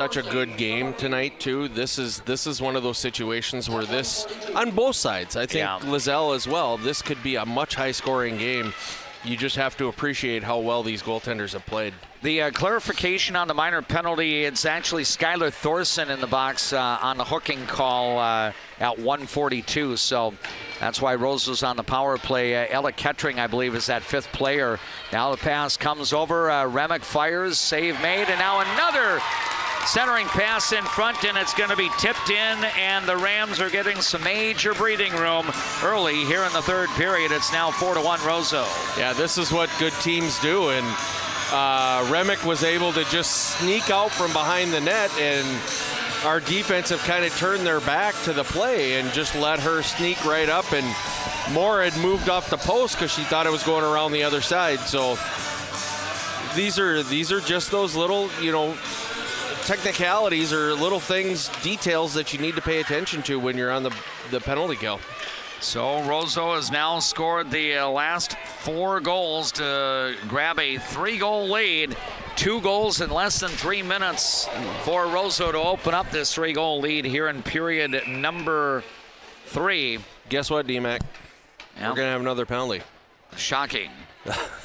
Such a good game tonight too. This is one of those situations where this, on both sides, I think Lizelle as well, this could be a much high-scoring game. You just have to appreciate how well these goaltenders have played. The clarification on the minor penalty, it's actually Skylar Thorson in the box on the hooking call at 1:42. So that's why Roseau's on the power play. Ella Kettering, I believe, is that fifth player. Now the pass comes over. Remick fires, save made, and now another centering pass in front, and it's going to be tipped in, and the Rams are getting some major breathing room early here in the third period. It's now 4-1 Roseau. Yeah, this is what good teams do, and Remick was able to just sneak out from behind the net, and our defense have kind of turned their back to the play and just let her sneak right up, and Moore had moved off the post because she thought it was going around the other side. So these are just those little, technicalities or little things, details that you need to pay attention to when you're on the penalty kill. So Roseau has now scored the last 4 goals to grab a 3-goal lead. 2 goals in less than 3 minutes for Roseau to open up this 3-goal lead here in period number 3. Guess what, DMAC? We're going to have another penalty. Shocking.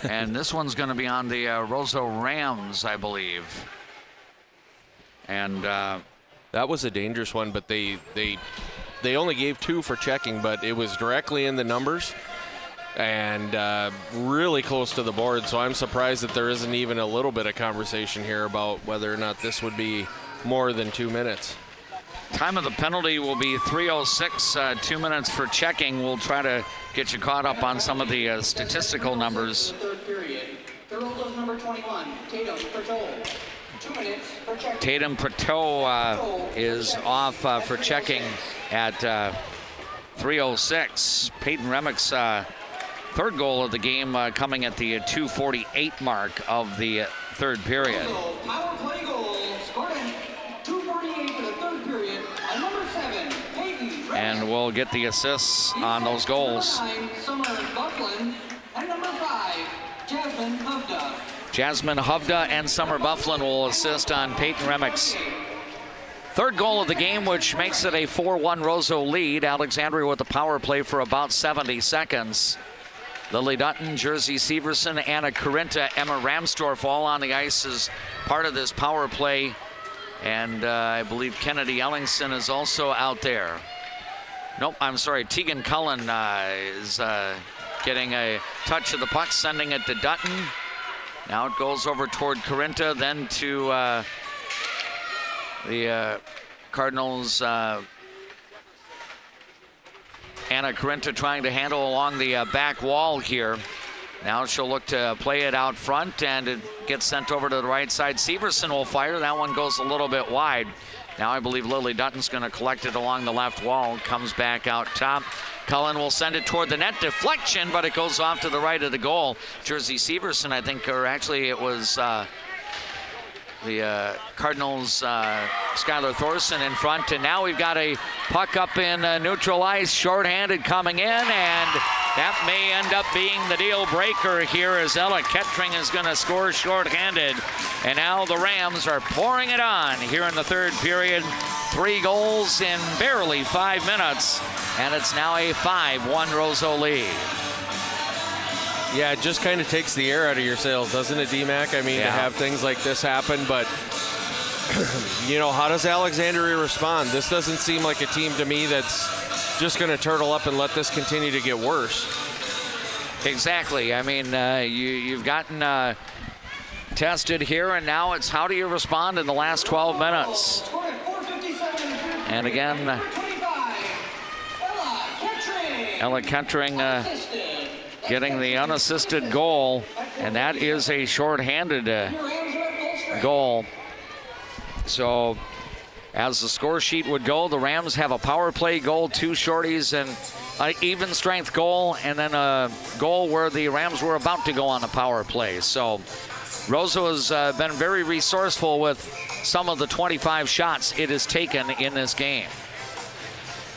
And this one's going to be on the Roseau Rams, I believe. And that was a dangerous one, but they only gave 2 for checking, but it was directly in the numbers and really close to the board. So I'm surprised that there isn't even a little bit of conversation here about whether or not this would be more than 2 minutes. Time of the penalty will be 3:06, 2 minutes for checking. We'll try to get you caught up on some of the statistical numbers. Third period. The Roseau's number 21, Tatum Pertot. 2 minutes for checking. Tatum Pertot is off for checking at 3:06. Peyton Remick's third goal of the game coming at the 2:48 mark of the third period. Power play goal scored at 2:48 for the third period. And number 7, Peyton Remick. And we'll get the assists on those goals. Number 9, Summer Bufflin. And number 5, Jasmine Hovda. Jasmine Hovda and Summer Bufflin will assist on Peyton Remick's third goal of the game, which makes it a 4-1 Roseau lead. Alexandria with the power play for about 70 seconds. Lily Dutton, Jersey Severson, Anna Corinta, Emma Ramsdorf all on the ice as part of this power play. And I believe Kennedy Ellingson is also out there. Nope, I'm sorry, Tegan Cullen is getting a touch of the puck, sending it to Dutton. Now it goes over toward Corinta, then to the Cardinals. Anna Corinta trying to handle along the back wall here. Now she'll look to play it out front, and it gets sent over to the right side. Severson will fire. That one goes a little bit wide. Now I believe Lily Dutton's going to collect it along the left wall. Comes back out top. Cullen will send it toward the net. Deflection, but it goes off to the right of the goal. Jersey Severson, I think, or actually it was the Cardinals' Skylar Thorson in front. And now we've got a puck up in neutral ice, shorthanded coming in, and that may end up being the deal breaker here as Ella Kettering is going to score shorthanded. And now the Rams are pouring it on here in the third period. 3 goals in barely 5 minutes, and it's now a 5-1 Roseau lead. Yeah, it just kind of takes the air out of your sails, doesn't it, DMAC? I mean, to have things like this happen, but, how does Alexandria respond? This doesn't seem like a team to me that's just going to turtle up and let this continue to get worse. Exactly. I mean, you've gotten tested here, and now it's how do you respond in the last 12 minutes? And again, Ella Kettering getting the unassisted goal, and that is a shorthanded goal. So as the score sheet would go, the Rams have a power play goal, 2 shorties, and an even strength goal, and then a goal where the Rams were about to go on a power play. So Roseau has been very resourceful with some of the 25 shots it has taken in this game.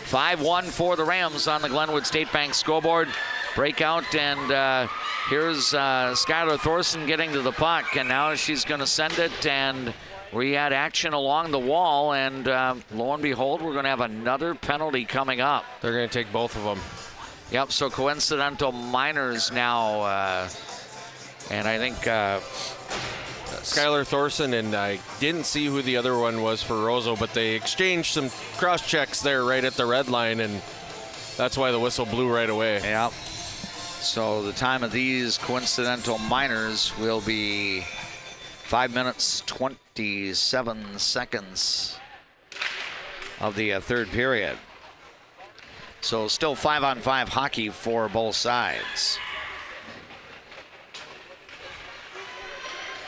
5-1 for the Rams on the Glenwood State Bank scoreboard. Breakout, and here's Skylar Thorson getting to the puck, and now she's going to send it, and we had action along the wall, and lo and behold, we're going to have another penalty coming up. They're going to take both of them. Yep, so coincidental minors now, and I think Skylar Thorson, and I didn't see who the other one was for Roseau, but they exchanged some cross checks there right at the red line, and that's why the whistle blew right away. Yep. So the time of these coincidental minors will be 5 minutes, 27 seconds of the third period. So still 5-on-5 hockey for both sides.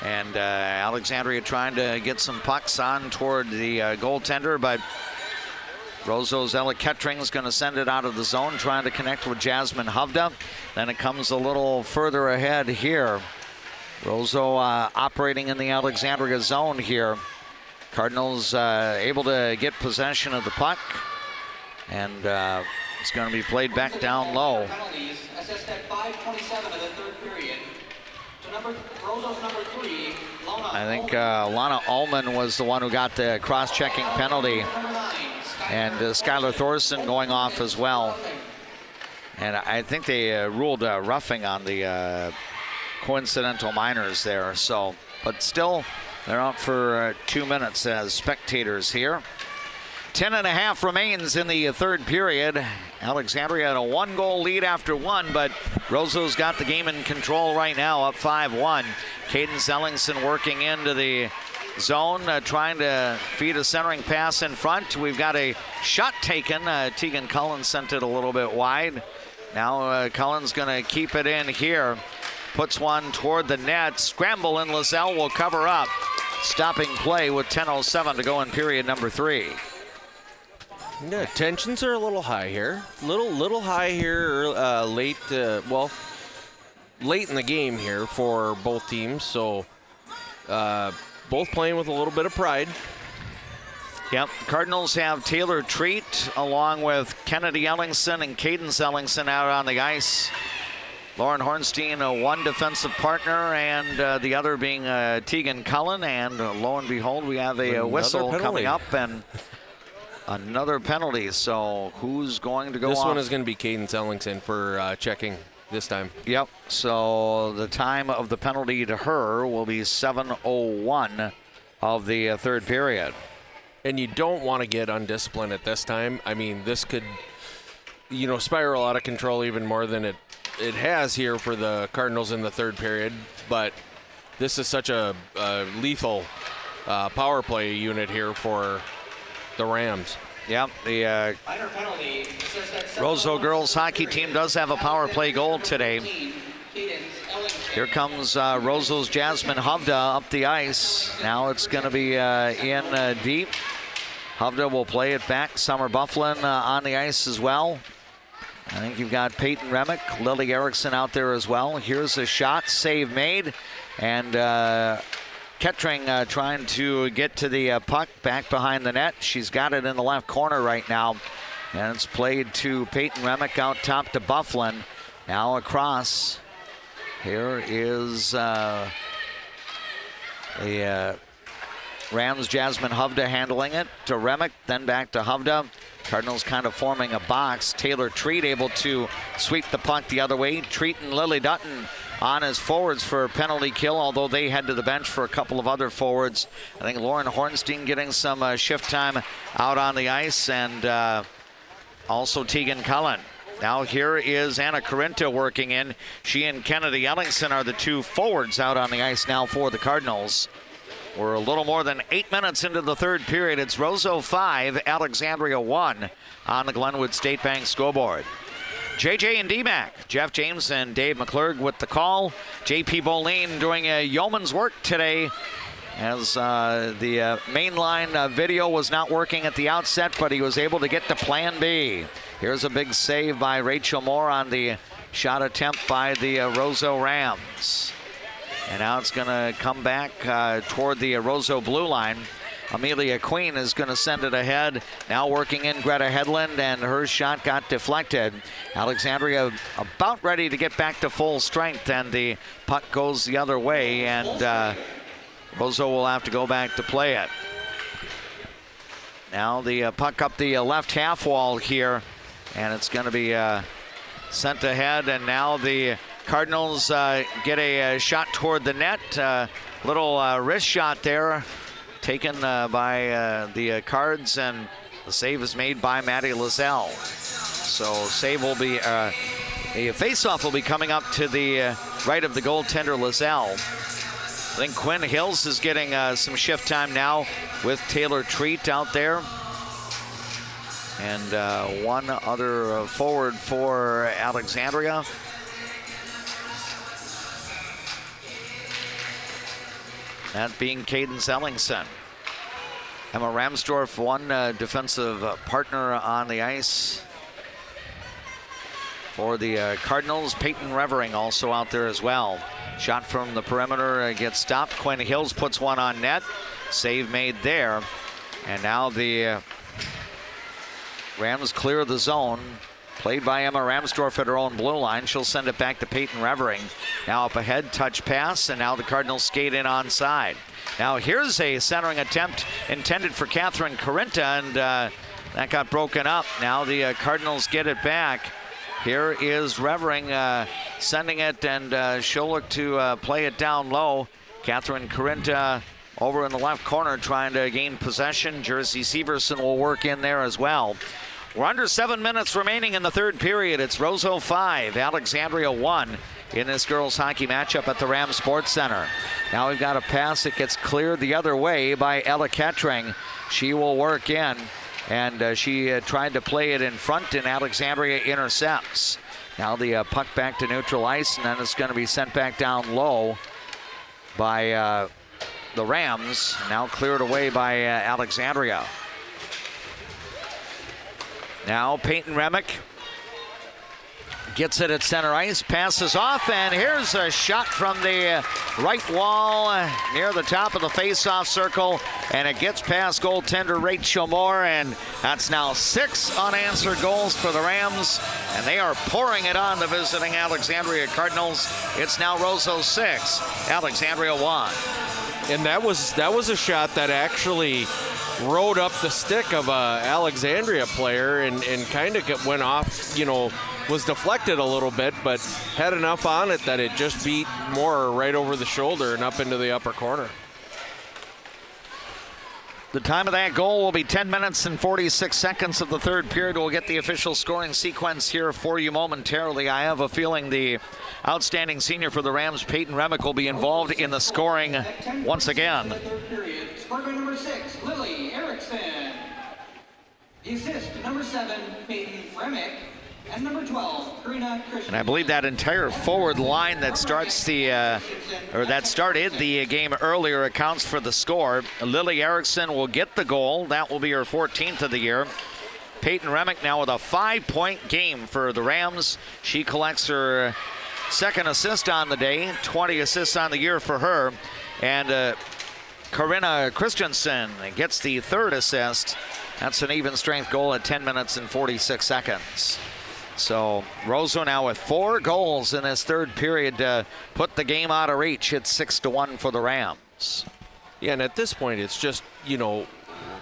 And Alexandria trying to get some pucks on toward the goaltender, but Roseau's Ella Kettring's going to send it out of the zone, trying to connect with Jasmine Hovda. Then it comes a little further ahead here. Roseau operating in the Alexandria zone here. Cardinals able to get possession of the puck, and it's going to be played back down low. Penalties assessed at 5:27 of the third period. To Roseau's number 3, Lana. I think Lana Ullman was the one who got the cross-checking penalty, and Skylar Thorson going off as well. And I think they ruled roughing on the coincidental minors there. So, but still, they're out for 2 minutes as spectators here. 10.5 remains in the third period. Alexandria had a 1-goal lead after one, but Roseau's got the game in control right now, up 5-1. Cadence Ellingson working into the zone, trying to feed a centering pass in front. We've got a shot taken. Tegan Cullen sent it a little bit wide. Now Cullen's going to keep it in here. Puts one toward the net. Scramble, and Lizelle will cover up. Stopping play with 10:07 to go in period number 3. Yeah, tensions are a little high here. Little high here late in the game here for both teams. So both playing with a little bit of pride. Yep, Cardinals have Taylor Treat along with Kennedy Ellingson and Cadence Ellingson out on the ice. Lauren Hornstein, one defensive partner, and the other being Tegan Cullen. And lo and behold, we have a whistle coming up and another penalty. So who's going to go off? This one is going to be Cadence Ellingson for checking this time. Yep, so the time of the penalty to her will be 7:01 of the third period. And you don't want to get undisciplined at this time. I mean, this could, spiral out of control even more than it has here for the Cardinals in the third period. But this is such a lethal power play unit here for the Rams. Yep, the Roseau girls hockey team does have a power play goal today. Here comes Roseau's Jasmine Hovda up the ice. Now it's going to be in deep. Hovda will play it back. Summer Bufflin on the ice as well. I think you've got Peyton Remick, Lily Erickson out there as well. Here's a shot, save made. And Kettring trying to get to the puck back behind the net. She's got it in the left corner right now. And it's played to Peyton Remick out top to Bufflin. Now across. Here is the Rams' Jasmine Hovda handling it to Remick, then back to Hovda. Cardinals kind of forming a box. Taylor Treat able to sweep the puck the other way. Treat and Lily Dutton on as forwards for a penalty kill, although they head to the bench for a couple of other forwards. I think Lauren Hornstein getting some shift time out on the ice, and also Tegan Cullen. Now here is Anna Corinta working in. She and Kennedy Ellingson are the two forwards out on the ice now for the Cardinals. We're a little more than 8 minutes into the third period. It's Roseau 5, Alexandria 1 on the Glenwood State Bank scoreboard. JJ and DMAC, Jeff James and Dave McClurg with the call. JP Boleen doing a yeoman's work today, as the mainline video was not working at the outset, but he was able to get to plan B. Here's a big save by Rachel Moore on the shot attempt by the Roseau Rams. And now it's going to come back toward the Roseau blue line. Amelia Queen is going to send it ahead. Now working in Greta Hedlund, and her shot got deflected. Alexandria about ready to get back to full strength, and the puck goes the other way. And Roseau will have to go back to play it. Now the puck up the left half wall here, and it's going to be sent ahead, and now the Cardinals get a shot toward the net. Little wrist shot there taken by the Cards, and the save is made by Maddie Lozelle. So save will be, a face-off will be coming up to the right of the goaltender Lozelle. I think Quinn Hills is getting some shift time now with Taylor Treat out there. And one other forward for Alexandria. That being Caden Ellingson. Emma Ramsdorff, one defensive partner on the ice for the Cardinals. Peyton Revering also out there as well. Shot from the perimeter gets stopped. Quinn Hills puts one on net. Save made there. And now the Rams clear the zone. Played by Emma Ramsdorff at her own blue line. She'll send it back to Peyton Revering. Now up ahead, touch pass, and now the Cardinals skate in onside. Now here's a centering attempt intended for Catherine Corinta, and that got broken up. Now the Cardinals get it back. Here is Revering sending it, and she'll look to play it down low. Catherine Corinta over in the left corner trying to gain possession. Jersey Severson will work in there as well. We're under 7 minutes remaining in the third period. It's Roseau 5, Alexandria 1 in this girls hockey matchup at the Ram Sports Center. Now we've got a pass that gets cleared the other way by Ella Kettering. She will work in, and she tried to play it in front, and Alexandria intercepts. Now the puck back to neutral ice, and then it's going to be sent back down low by the Rams. Now cleared away by Alexandria. Now Peyton Remick gets it at center ice, passes off, and here's a shot from the right wall near the top of the face-off circle, and it gets past goaltender Rachel Moore, and that's now 6 unanswered goals for the Rams, and they are pouring it on the visiting Alexandria Cardinals. It's now Roseau 6, Alexandria 1. And that was a shot that actually rode up the stick of a Alexandria player and kind of went off, was deflected a little bit, but had enough on it that it just beat Moore right over the shoulder and up into the upper corner. The time of that goal will be 10 minutes and 46 seconds of the third period. We'll get the official scoring sequence here for you momentarily. I have a feeling the outstanding senior for the Rams, Peyton Remick, will be involved in the scoring once again. Scorer number 6, Lily Erickson. The assist, number 7, Peyton Remick. And number 12, Karina Christian. And I believe that entire forward line that starts that started the game earlier accounts for the score. Lily Erickson will get the goal. That will be her 14th of the year. Peyton Remick now with a 5-point game for the Rams. She collects her second assist on the day, 20 assists on the year for her. And Karina Christensen gets the third assist. That's an even strength goal at 10 minutes and 46 seconds. So Roseau now with 4 goals in this third period to put the game out of reach. It's 6-1 for the Rams. Yeah, and at this point, it's just,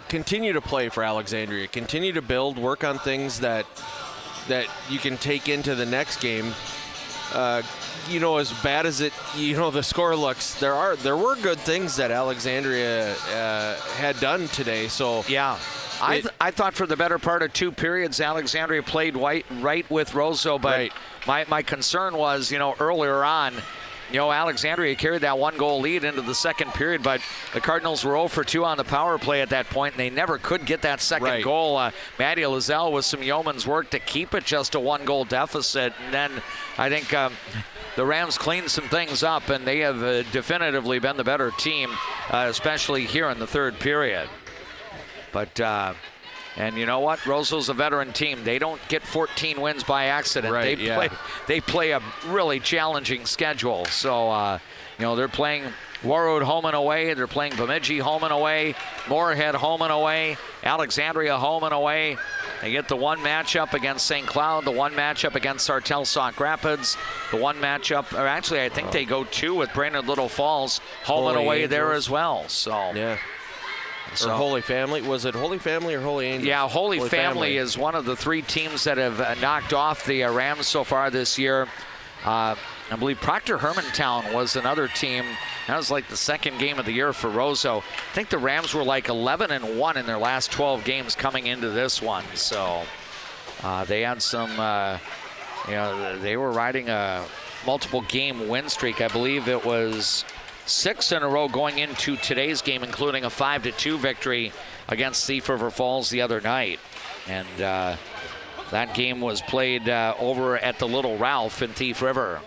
continue to play for Alexandria. Continue to build, work on things that you can take into the next game. As bad as the score looks, there were good things that Alexandria had done today. So yeah. I thought for the better part of 2 periods, Alexandria played right with Roseau, but right. my concern was, earlier on, Alexandria carried that 1-goal lead into the second period, but the Cardinals were 0 for 2 on the power play at that point, and they never could get that second goal. Maddie Lozelle with some yeoman's work to keep it just a 1-goal deficit, and then I think the Rams cleaned some things up, and they have definitively been the better team, especially here in the third period. But, and you know what? Roseau's a veteran team. They don't get 14 wins by accident. They play a really challenging schedule. So, they're playing Warroad home and away. They're playing Bemidji home and away. Moorhead home and away. Alexandria home and away. They get the one matchup against St. Cloud, the one matchup against Sartell Sauk Rapids, the one matchup, or actually I think they go two with Brainerd Little Falls, home and away there as well. So yeah. Or Holy Family. Was it Holy Family or Holy Angels? Yeah, Holy Family is one of the three teams that have knocked off the Rams so far this year. I believe Proctor Hermantown was another team. That was like the second game of the year for Roseau. I think the Rams were like 11-1 in their last 12 games coming into this one. So they had some, they were riding a multiple game win streak. I believe it was 6 in a row going into today's game, including a 5-2 victory against Thief River Falls the other night. And that game was played over at the Little Ralph in Thief River.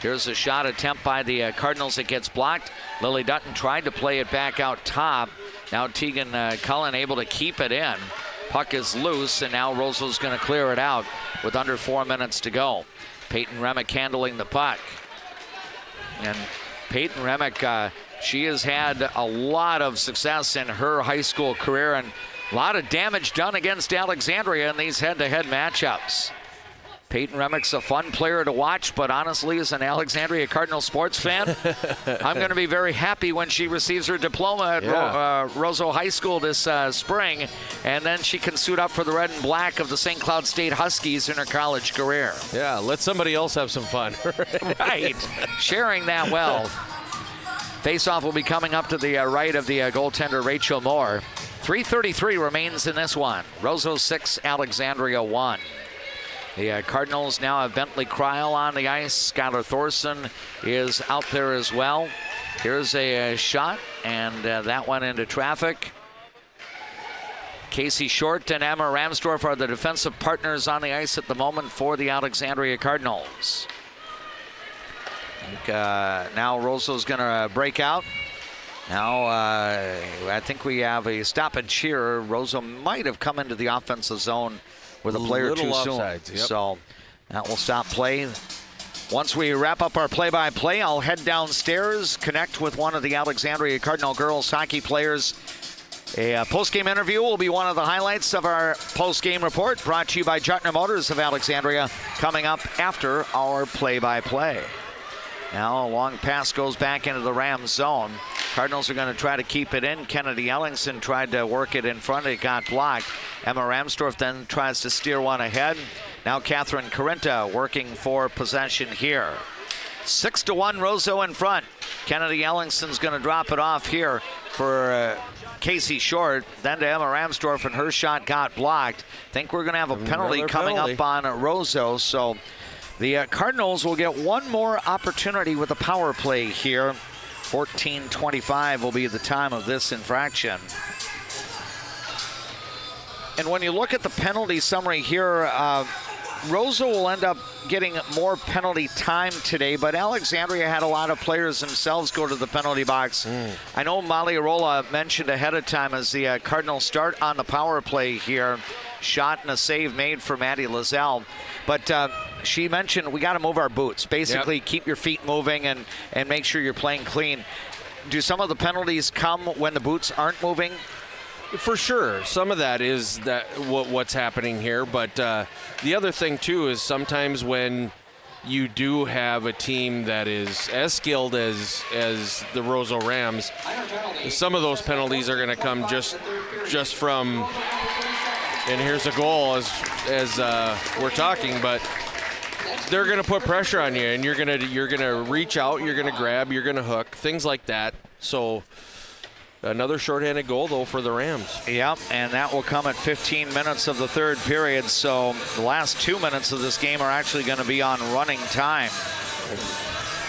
Here's a shot attempt by the Cardinals that gets blocked. Lily Dutton tried to play it back out top. Now Tegan Cullen able to keep it in. Puck is loose, and now Roseau's going to clear it out with under 4 minutes to go. Peyton Remick handling the puck. And Peyton Remick, she has had a lot of success in her high school career and a lot of damage done against Alexandria in these head-to-head matchups. Peyton Remick's a fun player to watch, but honestly, as an Alexandria Cardinal sports fan, I'm going to be very happy when she receives her diploma at Roseau High School this spring, and then she can suit up for the red and black of the St. Cloud State Huskies in her college career. Yeah, let somebody else have some fun. Right, sharing that well. Face-off will be coming up to the right of the goaltender, Rachel Moore. 3:33 remains in this one. Roseau 6, Alexandria 1. The Cardinals now have Bentley Kryl on the ice. Skylar Thorson is out there as well. Here's a shot, and that went into traffic. Casey Short and Emma Ramsdorf are the defensive partners on the ice at the moment for the Alexandria Cardinals. Now Roseau's going to break out. Now I think we have a stoppage here. Roseau might have come into the offensive zone with a player too soon. Yep. So that will stop play. Once we wrap up our play-by-play, I'll head downstairs, connect with one of the Alexandria Cardinal girls hockey players. A post-game interview will be one of the highlights of our post-game report, brought to you by Jutner Motors of Alexandria, coming up after our play-by-play. Now a long pass goes back into the Rams zone. Cardinals are going to try to keep it in. Kennedy Ellingson tried to work it in front. It got blocked. Emma Ramsdorf then tries to steer one ahead. Now Catherine Carinta working for possession here. 6-1 Roseau in front. Kennedy Ellingson's going to drop it off here for Casey Short. Then to Emma Ramsdorf, and her shot got blocked. Think we're going to have a penalty coming up on Roseau. So the Cardinals will get one more opportunity with a power play here. 14:25 will be the time of this infraction. And when you look at the penalty summary here, Roseau will end up getting more penalty time today, but Alexandria had a lot of players themselves go to the penalty box. I know Molly Arola mentioned ahead of time as the Cardinals start on the power play here. Shot and a save made for Maddie Lazelle. But she mentioned we got to move our boots. Basically, keep your feet moving and make sure you're playing clean. Do some of the penalties come when the boots aren't moving? For sure. Some of that is what's happening here. But the other thing, too, is sometimes when you do have a team that is as skilled as the Roseau Rams, some of those penalties are going to come just from, and here's a goal as we're talking, but they're going to put pressure on you, and you're going to reach out, you're going to grab, you're going to hook, things like that. So another shorthanded goal, though, for the Rams. Yep, and that will come at 15 minutes of the third period. So the last 2 minutes of this game are actually going to be on running time,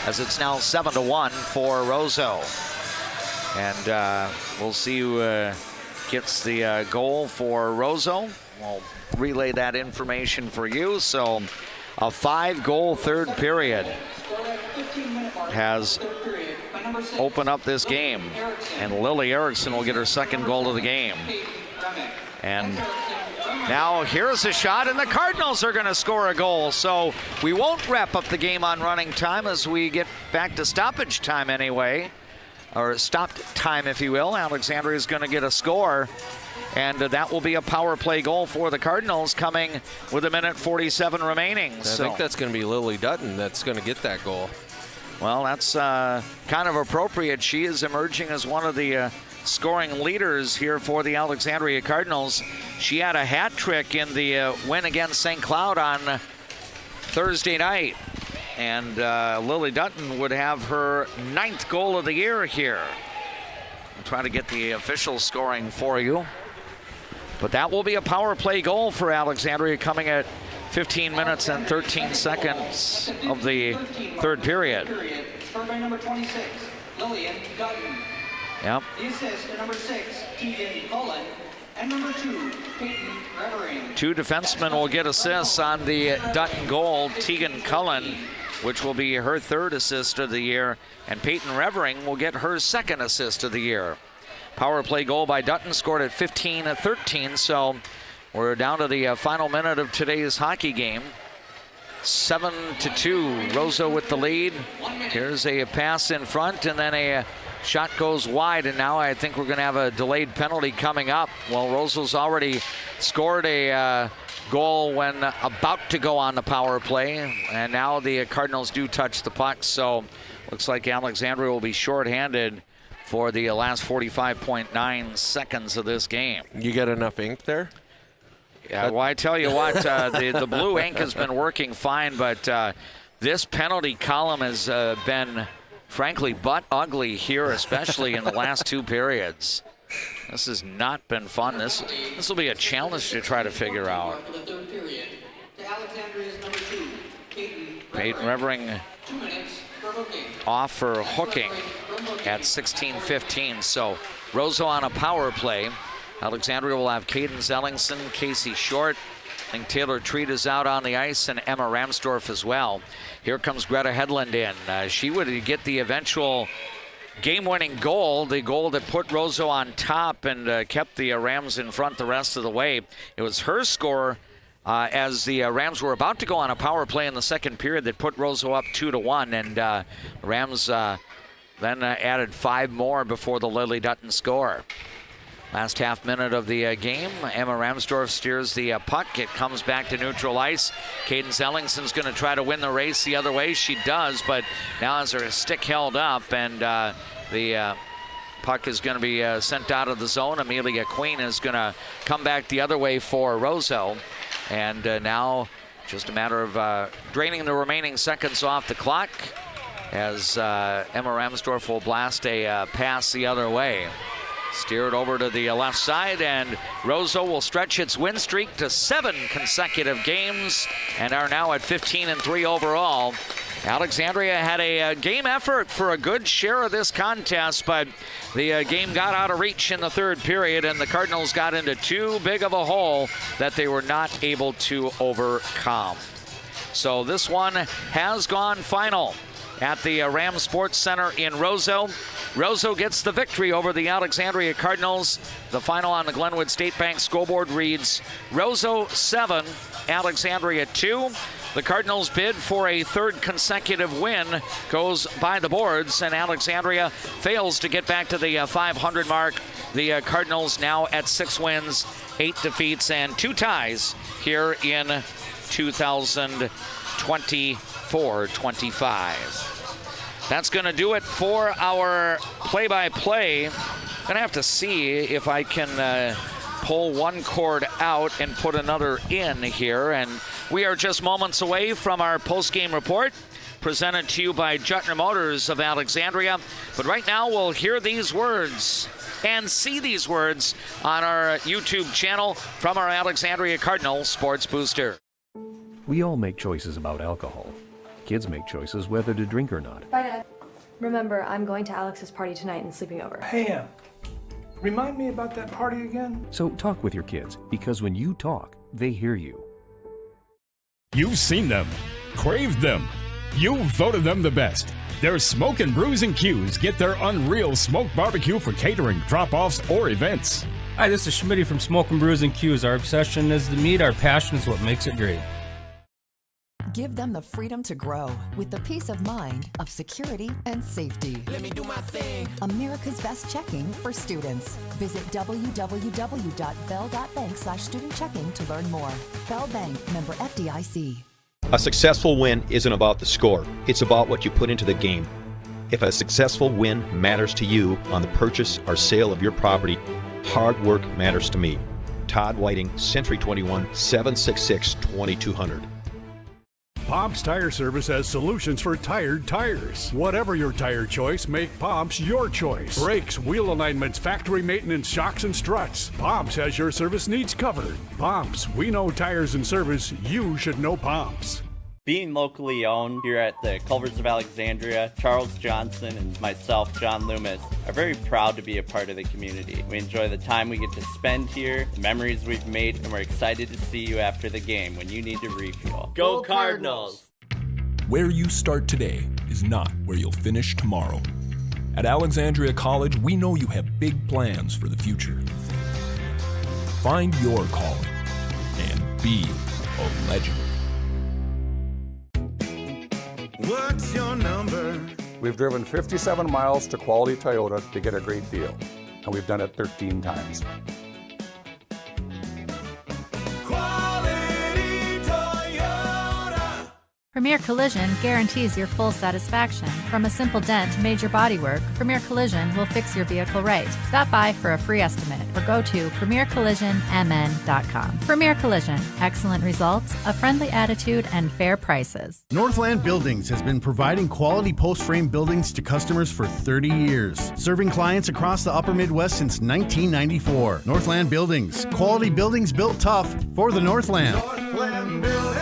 as it's now 7-1 for Roseau. And we'll see who gets the goal for Roseau. We'll relay that information for you. So a 5-goal third period has opened up this game, and Lily Erickson will get her second goal of the game. And now here's a shot, and the Cardinals are going to score a goal. So we won't wrap up the game on running time as we get back to stoppage time anyway, or stopped time, if you will. Alexandria is going to get a score. And that will be a power play goal for the Cardinals coming with 1:47 remaining. I think that's going to be Lily Dutton that's going to get that goal. Well, that's kind of appropriate. She is emerging as one of the scoring leaders here for the Alexandria Cardinals. She had a hat trick in the win against St. Cloud on Thursday night. And Lily Dutton would have her 9th goal of the year here. I'll try to get the official scoring for you. But that will be a power play goal for Alexandria coming at 15 minutes and 13 seconds of the third period. Scored by number 26, Lillian Dutton. Yep. The assist to number 6, Tegan Cullen. And number 2, Peyton Revering. 2 defensemen will get assists on the Dutton goal. Tegan Cullen, which will be her 3rd assist of the year, and Peyton Revering will get her 2nd assist of the year. Power play goal by Dutton, scored at 15-13, so we're down to the final minute of today's hockey game. 7-2, Roseau with the lead. Here's a pass in front, and then a shot goes wide, and now I think we're going to have a delayed penalty coming up. Well, Roseau's already scored a goal when about to go on the power play, and now the Cardinals do touch the puck, so looks like Alexandria will be shorthanded for the last 45.9 seconds of this game. You got enough ink there? Yeah, well, I tell you what, the blue ink has been working fine, but this penalty column has been, frankly, butt ugly here, especially in the last 2 periods. This has not been fun. This will be a challenge to try to figure out. Peyton Revering off for hooking at 16:15. So Roseau on a power play. Alexandria will have Cadence Ellingson, Casey Short. I think Taylor Treat is out on the ice, and Emma Ramsdorf as well. Here comes Greta Hedlund in. She would get the eventual game-winning goal, the goal that put Roseau on top and kept the Rams in front the rest of the way. It was her score as the Rams were about to go on a power play in the second period that put Roseau up 2-1, and Rams then added 5 more before the Lily Dutton score. Last half minute of the game, Emma Ramsdorf steers the puck. It comes back to neutral ice. Cadence Ellingson's going to try to win the race the other way. She does, but now has her stick held up, and the puck is going to be sent out of the zone. Amelia Queen is going to come back the other way for Roseau. And now just a matter of draining the remaining seconds off the clock as Emma Ramsdorf will blast a pass the other way. Steered over to the left side, and Roseau will stretch its win streak to 7 consecutive games and are now at 15-3 overall. Alexandria had a game effort for a good share of this contest, but the game got out of reach in the third period, and the Cardinals got into too big of a hole that they were not able to overcome. So this one has gone final at the Rams Sports Center in Roseau. Roseau gets the victory over the Alexandria Cardinals. The final on the Glenwood State Bank scoreboard reads Roseau 7, Alexandria 2. The Cardinals' bid for a 3rd consecutive win goes by the boards, and Alexandria fails to get back to the 500 mark. The Cardinals now at 6 wins, 8 defeats, and 2 ties here in 2024-25. That's going to do it for our play-by-play. Going to have to see if I can pull one cord out and put another in here. And we are just moments away from our post-game report, presented to you by Juttner Motors of Alexandria. But right now, we'll hear these words and see these words on our YouTube channel from our Alexandria Cardinal Sports Booster. We all make choices about alcohol. Kids make choices whether to drink or not. Bye, Dad. Remember, I'm going to Alex's party tonight and sleeping over. Hey, remind me about that party again? So talk with your kids, because when you talk, they hear you. You've seen them, craved them. You've voted them the best. Their Smokin' Brews and Q's get their unreal smoked barbecue for catering, drop-offs, or events. Hi, this is Schmitty from Smokin' Brews and Q's. Our obsession is the meat, our passion is what makes it great. Give them the freedom to grow with the peace of mind of security and safety. Let me do my thing. America's best checking for students. Visit www.bell.bank/student checking to learn more. Bell Bank, member FDIC. A successful win isn't about the score. It's about what you put into the game. If a successful win matters to you on the purchase or sale of your property, hard work matters to me. Todd Whiting, Century 21, 766-2200. Pomp's Tire Service has solutions for tired tires. Whatever your tire choice, make Pomp's your choice. Brakes, wheel alignments, factory maintenance, shocks, and struts. Pomp's has your service needs covered. Pomp's, we know tires and service. You should know Pomp's. Being locally owned here at the Culvers of Alexandria, Charles Johnson and myself, John Loomis, are very proud to be a part of the community. We enjoy the time we get to spend here, the memories we've made, and we're excited to see you after the game when you need to refuel. Go Cardinals! Where you start today is not where you'll finish tomorrow. At Alexandria College, we know you have big plans for the future. Find your calling and be a legend. What's your number? We've driven 57 miles to Quality Toyota to get a great deal, and we've done it 13 times. Quality Toyota. Premier Collision guarantees your full satisfaction. From a simple dent to major bodywork, Premier Collision will fix your vehicle right. Stop by for a free estimate or go to premiercollisionmn.com. Premier Collision, excellent results, a friendly attitude, and fair prices. Northland Buildings has been providing quality post-frame buildings to customers for 30 years, serving clients across the upper Midwest since 1994. Northland Buildings, quality buildings built tough for the Northland. Northland Building.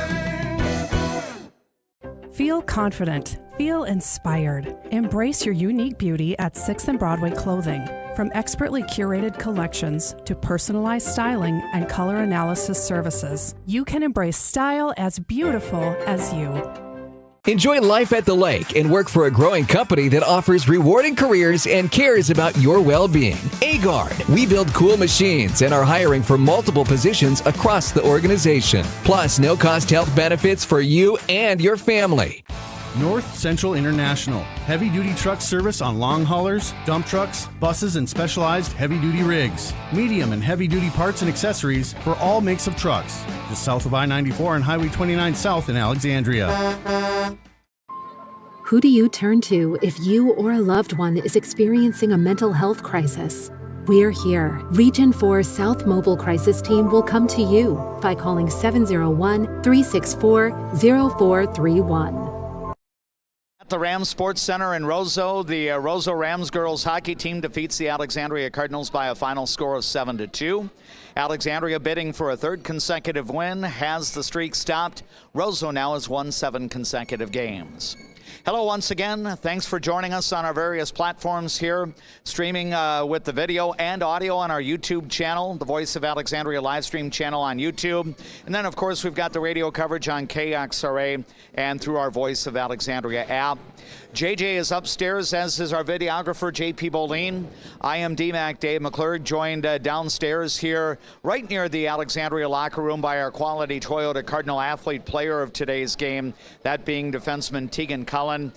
Feel confident. Feel inspired. Embrace your unique beauty at 6th and Broadway Clothing. From expertly curated collections to personalized styling and color analysis services, you can embrace style as beautiful as you. Enjoy life at the lake and work for a growing company that offers rewarding careers and cares about your well-being. Agard, we build cool machines and are hiring for multiple positions across the organization. Plus, no-cost health benefits for you and your family. North Central International, heavy-duty truck service on long haulers, dump trucks, buses, and specialized heavy-duty rigs. Medium and heavy-duty parts and accessories for all makes of trucks. Just south of I-94 and Highway 29 South in Alexandria. Who do you turn to if you or a loved one is experiencing a mental health crisis? We're here. Region 4 South Mobile Crisis Team will come to you by calling 701-364-0431. The Rams Sports Center in Roseau, the Roseau Rams girls hockey team defeats the Alexandria Cardinals by a final score of 7-2. Alexandria bidding for a third consecutive win has the streak stopped. Roseau now has won 7 consecutive games. Hello once again. Thanks for joining us on our various platforms here, streaming with the video and audio on our YouTube channel, the Voice of Alexandria live stream channel on YouTube. And then, of course, we've got the radio coverage on KXRA and through our Voice of Alexandria app. JJ is upstairs, as is our videographer, JP Bolin. I am DMAC Dave McClurg, joined downstairs here right near the Alexandria locker room by our Quality Toyota Cardinal athlete player of today's game, that being defenseman Tegan Cullen.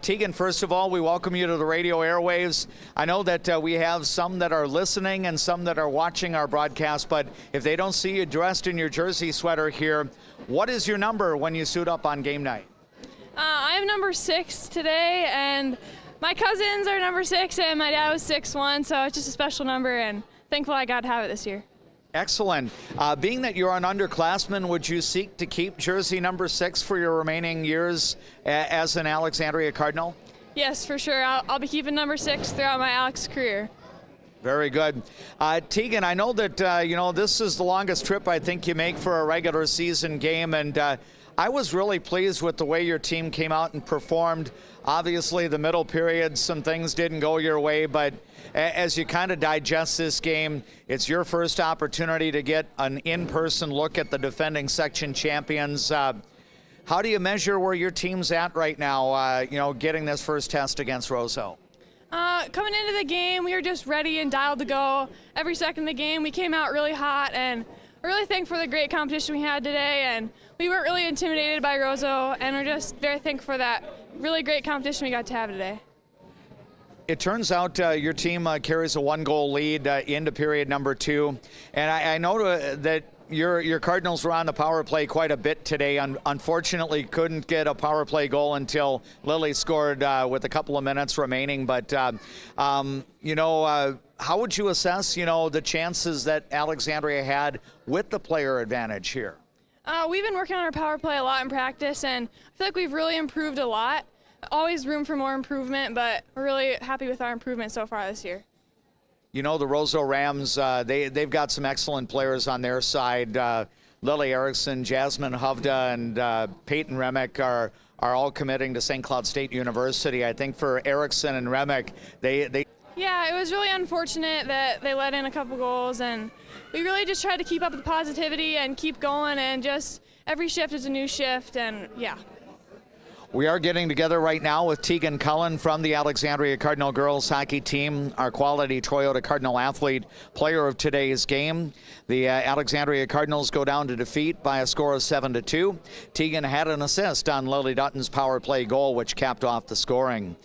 Tegan, first of all, we welcome you to the radio airwaves. I know that we have some that are listening and some that are watching our broadcast, but if they don't see you dressed in your jersey sweater here, what is your number when you suit up on game night? I am number 6 today, and my cousins are number 6, and my dad was 6'1", so it's just a special number, and thankful I got to have it this year. Excellent. Being that you're an underclassman, would you seek to keep jersey number 6 for your remaining years as an Alexandria Cardinal? Yes, for sure. I'll be keeping number 6 throughout my Alex career. Very good. Tegan, I know that, this is the longest trip I think you make for a regular season game, and I was really pleased with the way your team came out and performed. Obviously, the middle period, some things didn't go your way, but as you kind of digest this game, it's your first opportunity to get an in-person look at the defending section champions. How do you measure where your team's at right now, getting this first test against Roseau? Coming into the game, we were just ready and dialed to go. Every second of the game, we came out really hot, and we're really thankful for the great competition we had today, and we weren't really intimidated by Roseau, and we're just very thankful for that really great competition we got to have today. It turns out your team carries a 1-goal lead into period number 2, and I know that your Cardinals were on the power play quite a bit today. Unfortunately, couldn't get a power play goal until Lily scored with a couple of minutes remaining. But how would you assess the chances that Alexandria had with the player advantage here? We've been working on our power play a lot in practice, and I feel like we've really improved a lot. Always room for more improvement, but we're really happy with our improvement so far this year. The Roseau Rams, they've got some excellent players on their side. Lily Erickson, Jasmine Hovda, and Peyton Remick are all committing to St. Cloud State University. I think for Erickson and Remick, they Yeah, it was really unfortunate that they let in a couple goals, and we really just tried to keep up with the positivity and keep going, and just every shift is a new shift, and yeah. We are getting together right now with Tegan Cullen from the Alexandria Cardinal girls hockey team, our quality Toyota Cardinal athlete, player of today's game. The Alexandria Cardinals go down to defeat by a score of 7-2. Tegan had an assist on Lily Dutton's power play goal, which capped off the scoring.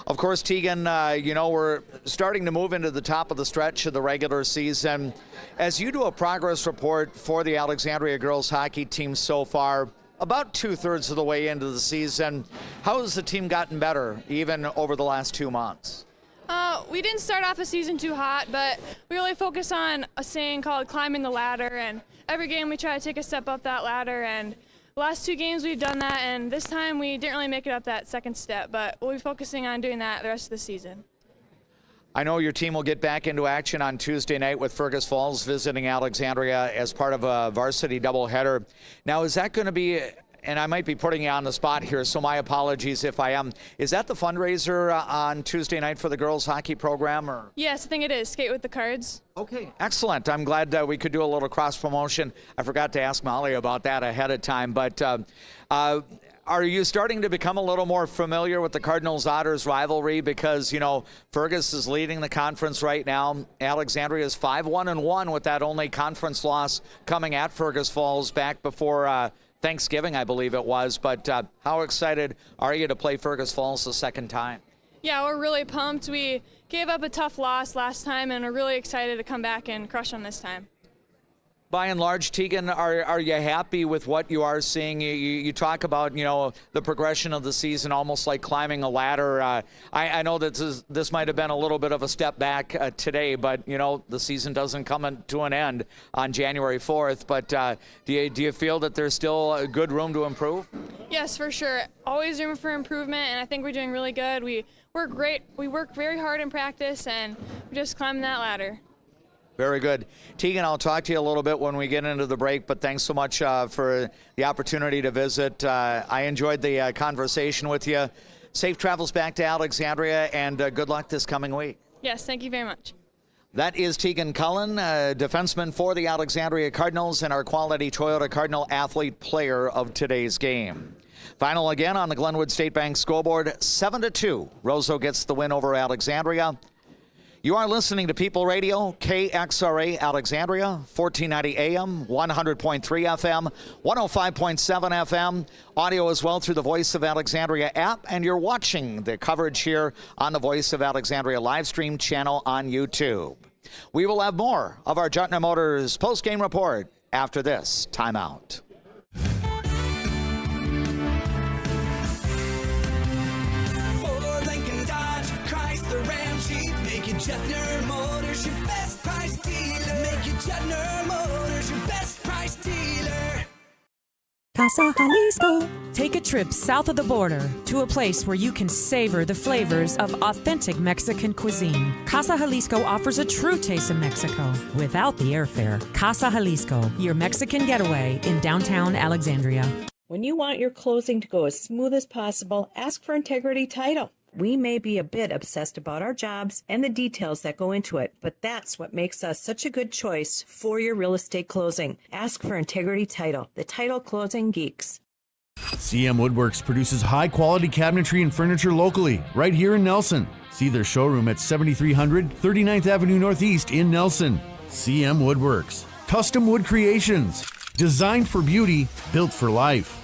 Of course, Tegan, we're starting to move into the top of the stretch of the regular season. As you do a progress report for the Alexandria girls hockey team so far, about 2/3 of the way into the season, how has the team gotten better, even over the last 2 months? We didn't start off the season too hot, but we really focus on a saying called climbing the ladder, and every game we try to take a step up that ladder, and the last 2 games we've done that, and this time we didn't really make it up that second step, but we'll be focusing on doing that the rest of the season. I know your team will get back into action on Tuesday night with Fergus Falls visiting Alexandria as part of a varsity doubleheader. Now, is that going to be, and I might be putting you on the spot here, so my apologies if I am, is that the fundraiser on Tuesday night for the girls hockey program? Or? Yes, I think it is. Skate with the Cards. Okay, excellent. I'm glad we could do a little cross promotion. I forgot to ask Molly about that ahead of time, but are you starting to become a little more familiar with the Cardinals-Otters rivalry? Because, Fergus is leading the conference right now. Alexandria is 5-1-1 with that only conference loss coming at Fergus Falls back before Thanksgiving, I believe it was. But how excited are you to play Fergus Falls the second time? Yeah, we're really pumped. We gave up a tough loss last time, and we're really excited to come back and crush them this time. By and large, Tegan, are you happy with what you are seeing? You talk about, the progression of the season, almost like climbing a ladder. I know that this might have been a little bit of a step back today, but, the season doesn't come to an end on January 4th. But do you feel that there's still a good room to improve? Yes, for sure. Always room for improvement, and I think we're doing really good. We work great. We work very hard in practice, and we're just climbing that ladder. Very good. Tegan, I'll talk to you a little bit when we get into the break, but thanks so much for the opportunity to visit. I enjoyed the conversation with you. Safe travels back to Alexandria, and good luck this coming week. Yes, thank you very much. That is Tegan Cullen, defenseman for the Alexandria Cardinals and our quality Toyota Cardinal athlete player of today's game. Final again on the Glenwood State Bank scoreboard, 7-2. Roseau gets the win over Alexandria. You are listening to People Radio, KXRA Alexandria, 1490 AM, 100.3 FM, 105.7 FM, audio as well through the Voice of Alexandria app, and you're watching the coverage here on the Voice of Alexandria live stream channel on YouTube. We will have more of our Jutner Motors post-game report after this timeout. Jutner Motors, your best price dealer. Make your Jutner Motors your best price dealer. Casa Jalisco. Take a trip south of the border to a place where you can savor the flavors of authentic Mexican cuisine. Casa Jalisco offers a true taste of Mexico without the airfare. Casa Jalisco, your Mexican getaway in downtown Alexandria. When you want your closing to go as smooth as possible, ask for Integrity Title. We may be a bit obsessed about our jobs and the details that go into it, but that's what makes us such a good choice for your real estate closing. Ask for Integrity Title, the title closing geeks. CM Woodworks produces high-quality cabinetry and furniture locally, right here in Nelson. See their showroom at 7300 39th Avenue Northeast in Nelson. CM Woodworks. Custom Wood Creations. Designed for beauty, built for life.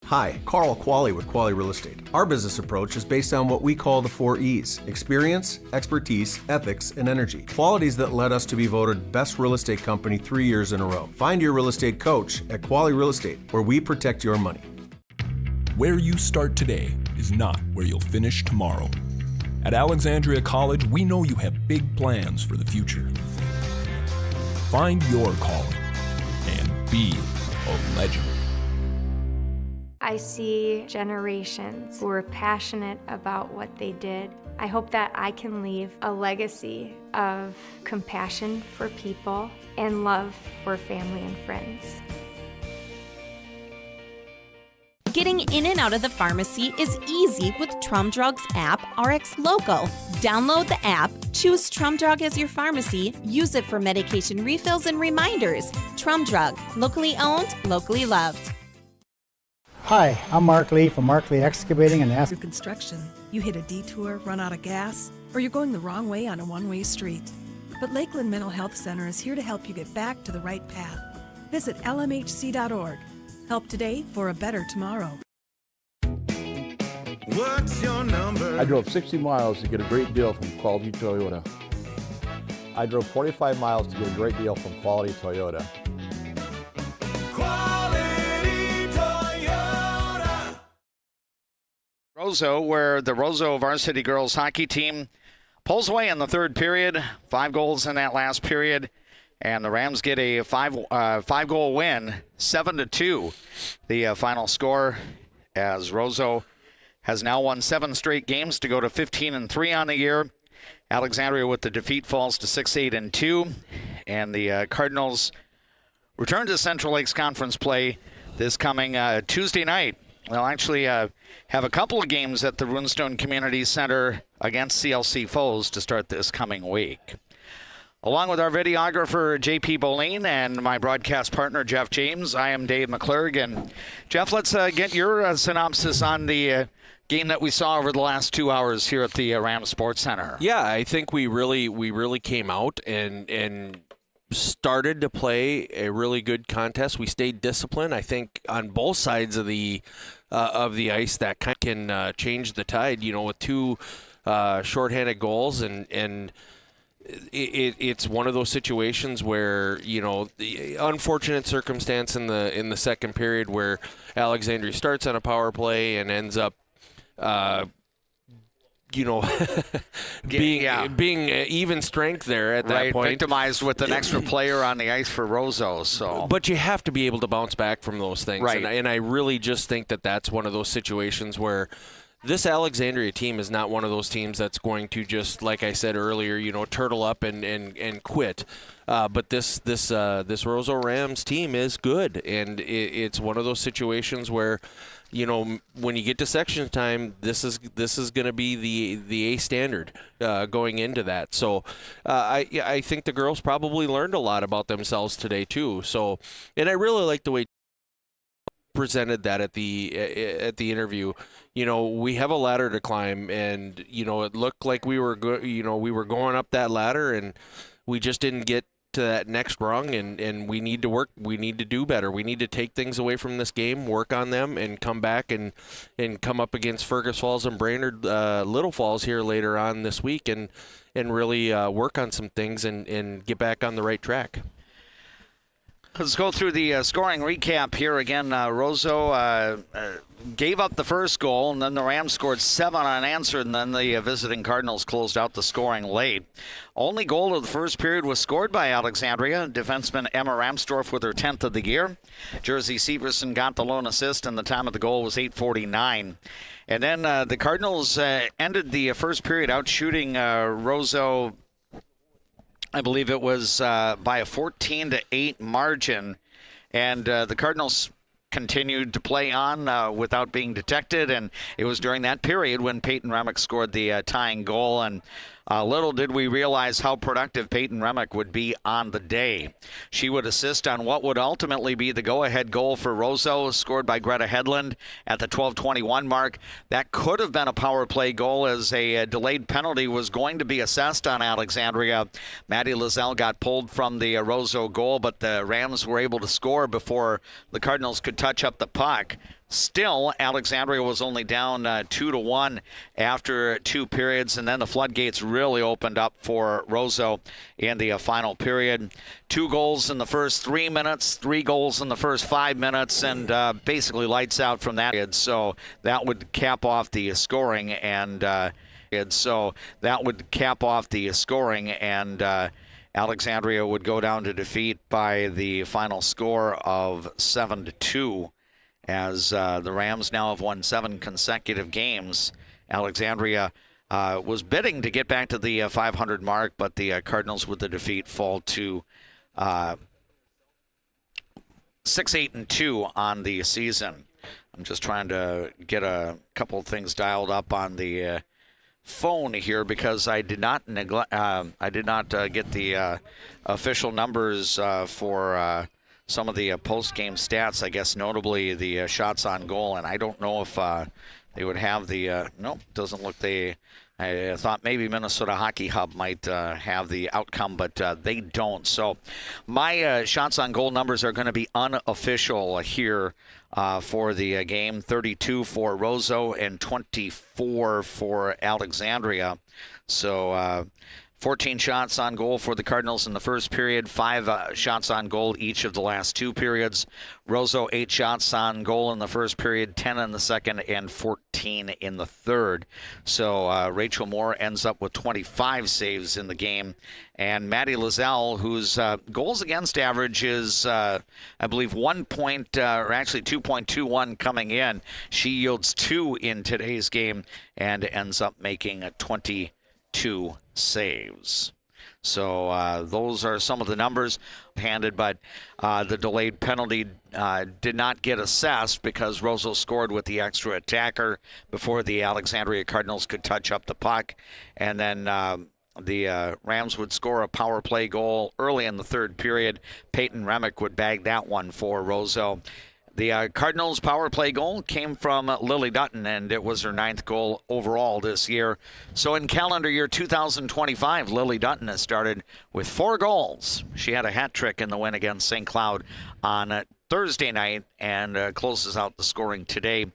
Hi, Carl Qualley with Qualley Real Estate. Our business approach is based on what we call the 4 E's: experience, expertise, ethics, and energy. Qualities that led us to be voted best real estate company 3 years in a row. Find your real estate coach at Qualley Real Estate, where we protect your money. Where you start today is not where you'll finish tomorrow. At Alexandria College, we know you have big plans for the future. Find your calling and be a legend. I see generations who are passionate about what they did. I hope that I can leave a legacy of compassion for people and love for family and friends. Getting in and out of the pharmacy is easy with Trum Drug's app, Rx Local. Download the app, choose Trum Drug as your pharmacy, use it for medication refills and reminders. Trum Drug, locally owned, locally loved. Hi, I'm Mark Lee from Mark Lee Excavating and Through construction, you hit a detour, run out of gas, or you're going the wrong way on a one-way street. But Lakeland Mental Health Center is here to help you get back to the right path. Visit lmhc.org. Help today for a better tomorrow. What's your number? I drove 60 miles to get a great deal from Quality Toyota. I drove 45 miles to get a great deal from Quality Toyota. Roseau, where the Roseau varsity girls hockey team pulls away in the third period. 5 goals in that last period. And the Rams get a five-goal win, 7-2. The final score, as Roseau has now won 7 straight games to go to 15-3 on the year. Alexandria with the defeat falls to 6-8-2. And the Cardinals return to Central Lakes Conference play this coming Tuesday night. They'll actually have a couple of games at the Runestone Community Center against CLC foes to start this coming week. Along with our videographer, J.P. Boline, and my broadcast partner, Jeff James, I am Dave McClurg. And, Jeff, let's get your synopsis on the game that we saw over the last 2 hours here at the Rams Sports Center. Yeah, I think we really came out and started to play a really good contest. We stayed disciplined. I think on both sides of the ice, that kind of can change the tide. You know, with 2 shorthanded goals and it's one of those situations where, you know, the unfortunate circumstance in the second period where Alexandria starts on a power play and ends up, being even strength there at that point. Victimized with an extra player on the ice for Roseau. So, but you have to be able to bounce back from those things. Right. And I really just think that that's one of those situations where this Alexandria team is not one of those teams that's going to just, like I said earlier, you know, turtle up and quit. But this Roseau Rams team is good, and it's one of those situations where, you know, when you get to section time, this is going to be the A standard going into that. So I think the girls probably learned a lot about themselves today too. So, and I really like the way presented that at the interview. You know, we have a ladder to climb, and you know, it looked like we were we were going up that ladder, and we just didn't get to that next rung, and we need to work. We need to do better. We need to take things away from this game, work on them, and come back and come up against Fergus Falls and Brainerd Little Falls here later on this week, and really work on some things and get back on the right track. Let's go through the scoring recap here again. Roseau gave up the first goal, and then the Rams scored 7 unanswered, and then the visiting Cardinals closed out the scoring late. Only goal of the first period was scored by Alexandria. Defenseman Emma Ramsdorff with her 10th of the year. Jersey Severson got the lone assist, and the time of the goal was 8:49. And then the Cardinals ended the first period out shooting Roseau, I believe it was by a 14-8 margin. And the Cardinals continued to play on without being detected. And it was during that period when Peyton Remick scored the tying goal. And Little did we realize how productive Peyton Remick would be on the day. She would assist on what would ultimately be the go-ahead goal for Roseau, scored by Greta Hedlund at the 12:21 mark. That could have been a power play goal, as a delayed penalty was going to be assessed on Alexandria. Maddie Lizelle got pulled from the Roseau goal, but the Rams were able to score before the Cardinals could touch up the puck. Still, Alexandria was only down 2-1 after 2 periods, and then the floodgates really opened up for Roseau in the final period. 2 goals in the first 3 minutes, 3 goals in the first 5 minutes, and basically lights out from that. So that would cap off the scoring, and Alexandria would go down to defeat by the final score of 7-2. As the Rams now have won 7 consecutive games. Alexandria was bidding to get back to the 500 mark, but the Cardinals, with the defeat, fall to 6-8-2 on the season. I'm just trying to get a couple of things dialed up on the phone here, because I did not get the official numbers for some of the post-game stats, I guess notably the shots on goal, and I don't know if they would have the nope, doesn't look I thought maybe Minnesota Hockey Hub might have the outcome, but they don't. So my shots on goal numbers are going to be unofficial here for the game. 32 for Roseau and 24 for Alexandria. So 14 shots on goal for the Cardinals in the first period, 5 shots on goal each of the last 2 periods. Roseau, 8 shots on goal in the first period, 10 in the second, and 14 in the third. So Rachel Moore ends up with 25 saves in the game. And Maddie Lizelle, whose goals against average is, I believe, 2.21 coming in. She yields 2 in today's game and ends up making 22 saves. So those are some of the numbers handed, but the delayed penalty did not get assessed because Roseau scored with the extra attacker before the Alexandria Cardinals could touch up the puck. And then the Rams would score a power play goal early in the third period. Peyton Remick would bag that one for Roseau. The Cardinals' power play goal came from Lily Dutton, and it was her 9th goal overall this year. So in calendar year 2025, Lily Dutton has started with 4 goals. She had a hat trick in the win against St. Cloud on Thursday night and closes out the scoring today.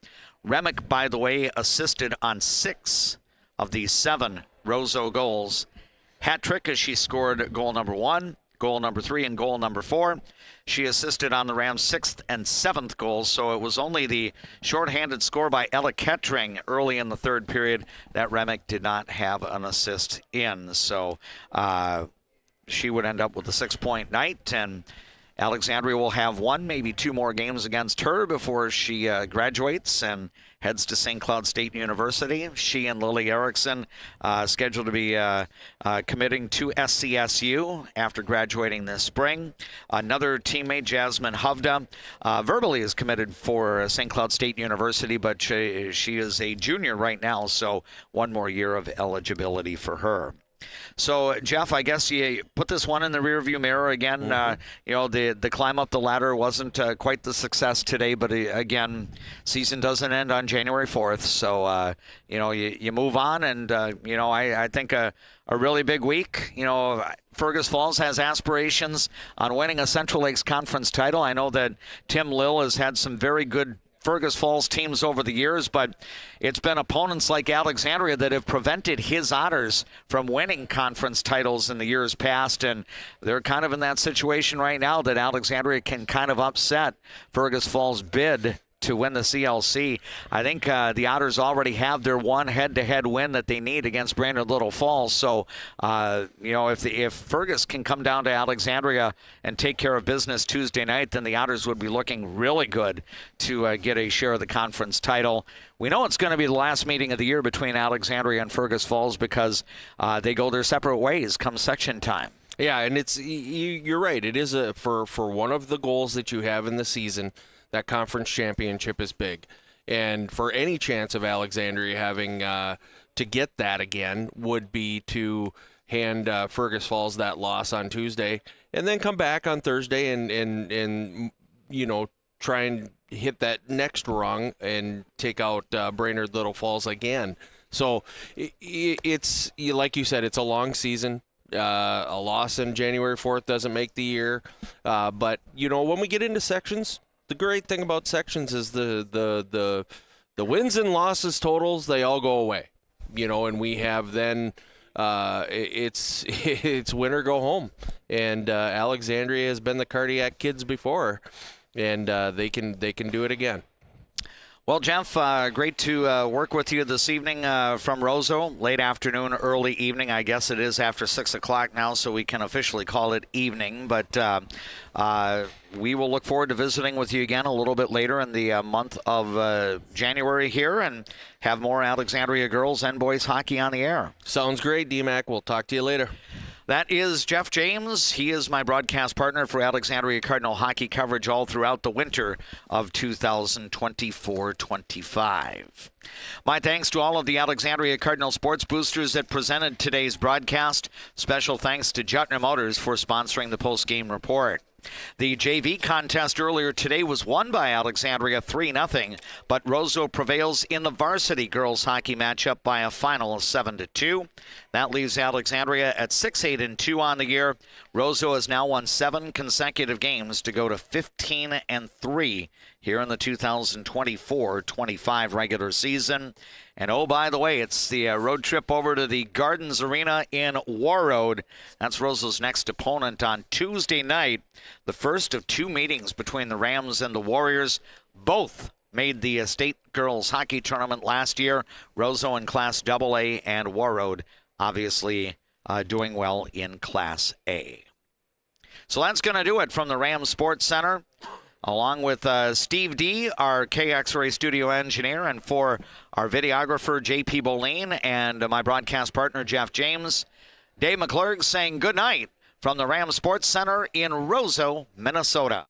Remick, by the way, assisted on 6 of the 7 Roseau goals. Hat trick as she scored goal number 1, goal number 3, and goal number 4. She assisted on the Rams' 6th and 7th goals, so it was only the shorthanded score by Ella Kettering early in the third period that Remick did not have an assist in. So she would end up with a 6-point night, and Alexandria will have 1, maybe 2 more games against her before she graduates and heads to St. Cloud State University. She and Lily Erickson scheduled to be committing to SCSU after graduating this spring. Another teammate, Jasmine Hovda, verbally is committed for St. Cloud State University, but she is a junior right now, so 1 more year of eligibility for her. So, Jeff, I guess you put this one in the rearview mirror again. The climb up the ladder wasn't quite the success today, but again, season doesn't end on January 4th. So, you move on, and, I think a really big week. Fergus Falls has aspirations on winning a Central Lakes Conference title. I know that Tim Lill has had some very good Fergus Falls teams over the years, but it's been opponents like Alexandria that have prevented his Otters from winning conference titles in the years past, and they're kind of in that situation right now that Alexandria can kind of upset Fergus Falls' bid to win the CLC. I think the Otters already have their one head-to-head win that they need against Brandon Little Falls. So, if Fergus can come down to Alexandria and take care of business Tuesday night, then the Otters would be looking really good to get a share of the conference title. We know it's going to be the last meeting of the year between Alexandria and Fergus Falls because they go their separate ways come section time. Yeah, and you're right. It is for one of the goals that you have in the season. That conference championship is big. And for any chance of Alexandria having to get that again would be to hand Fergus Falls that loss on Tuesday, and then come back on Thursday and try and hit that next rung and take out Brainerd Little Falls again. So it's like you said, it's a long season. A loss on January 4th doesn't make the year, but when we get into sections, the great thing about sections is the wins and losses totals, they all go away, and we have then it's win or go home, and Alexandria has been the cardiac kids before, and they can do it again. Well, Jeff, great to work with you this evening from Roseau. Late afternoon, early evening. I guess it is after 6 o'clock now, so we can officially call it evening. But we will look forward to visiting with you again a little bit later in the month of January here and have more Alexandria girls and boys hockey on the air. Sounds great, DMAC. We'll talk to you later. That is Jeff James. He is my broadcast partner for Alexandria Cardinal hockey coverage all throughout the winter of 2024-25. My thanks to all of the Alexandria Cardinal sports boosters that presented today's broadcast. Special thanks to Jutner Motors for sponsoring the post-game report. The JV contest earlier today was won by Alexandria 3-0, but Roseau prevails in the varsity girls hockey matchup by a final of 7-2. That leaves Alexandria at 6-8-2 on the year. Roseau has now won 7 consecutive games to go to 15-3 here in the 2024-25 regular season. And oh, by the way, it's the road trip over to the Gardens Arena in Warroad. That's Roseau's next opponent on Tuesday night. The first of 2 meetings between the Rams and the Warriors. Both made the state girls hockey tournament last year. Roseau in Class AA and Warroad obviously doing well in Class A. So that's going to do it from the Rams Sports Center. Along with Steve D., our KX-Ray studio engineer, and for our videographer, J.P. Boleen, and my broadcast partner, Jeff James, Dave McClurg saying good night from the Rams Sports Center in Roseau, Minnesota.